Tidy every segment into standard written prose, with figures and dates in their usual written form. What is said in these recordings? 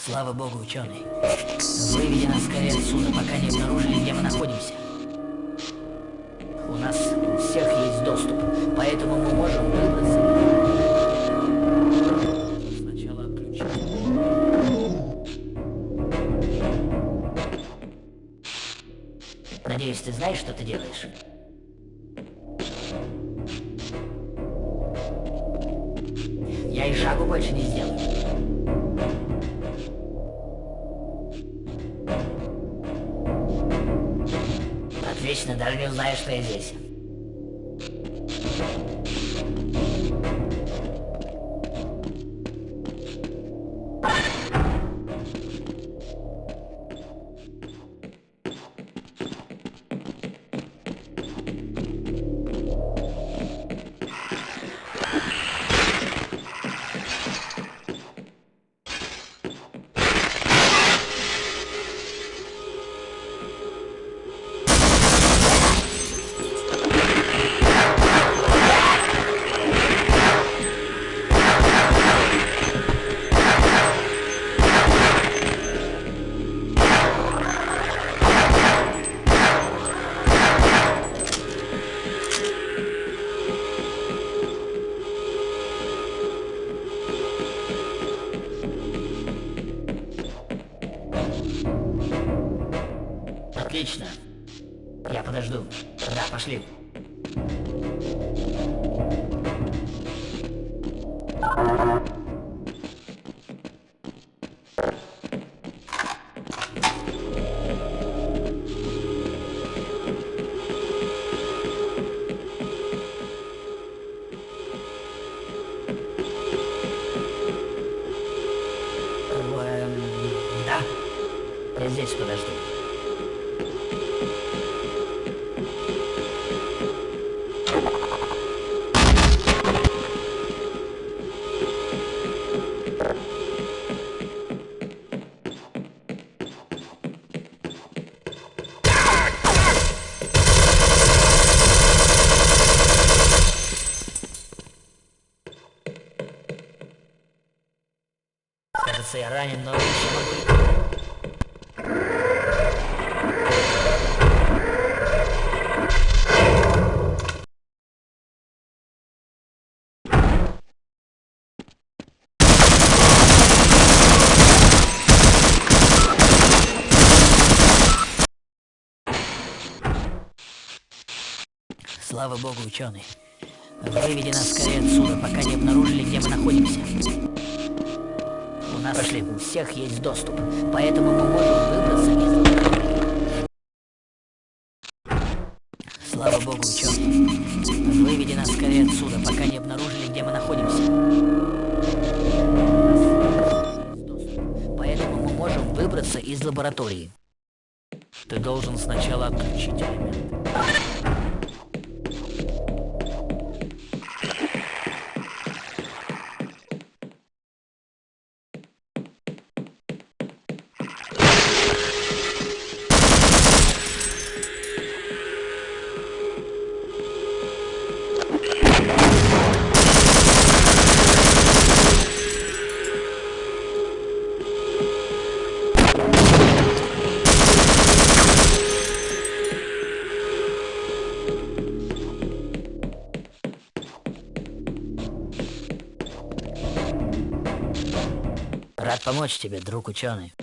Слава богу, ученый. Выведи нас скорее отсюда, пока не обнаружили, где мы находимся. У нас у всех есть доступ, поэтому мы можем выбраться. Сначала отключить. Надеюсь, ты знаешь, что ты делаешь? Я и шагу больше не сделаю. Отлично, даже не узнаешь, что я здесь. Отлично. Я подожду. Да, пошли. Да, я здесь подожду. Кажется, я ранен, но еще могу. Слава богу, ученый. Выведи нас скорее отсюда, пока не обнаружили, где мы находимся. У нас пошли, у всех есть доступ, поэтому мы можем выбраться из лаборатории. Слава богу, ученый. Выведи нас скорее отсюда, пока не обнаружили, где мы находимся. Поэтому мы можем выбраться из лаборатории. Ты должен сначала отключить элемент. Рад помочь тебе, друг ученый.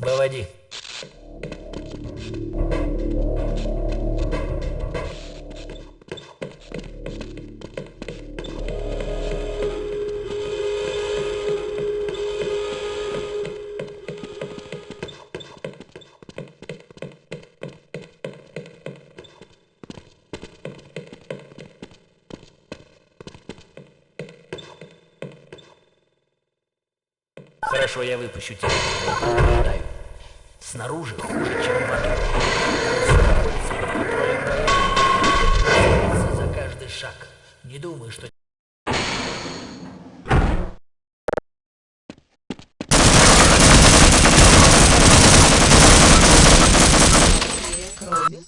Выводи. Хорошо, я выпущу тебя. Предупреждаю. Снаружи хуже, чем внутри. За каждый шаг. Не думаю, что... Крови.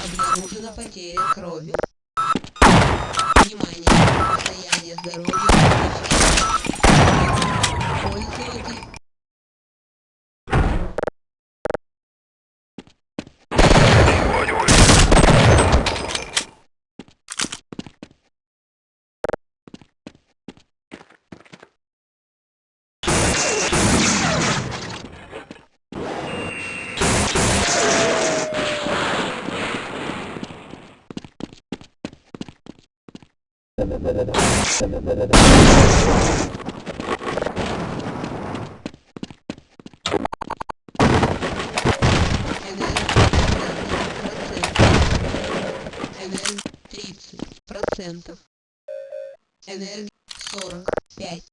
Обнаружена потеря крови. Внимание! Состояние здоровья. Пользователь. Энергия 30%. Энергия 45%.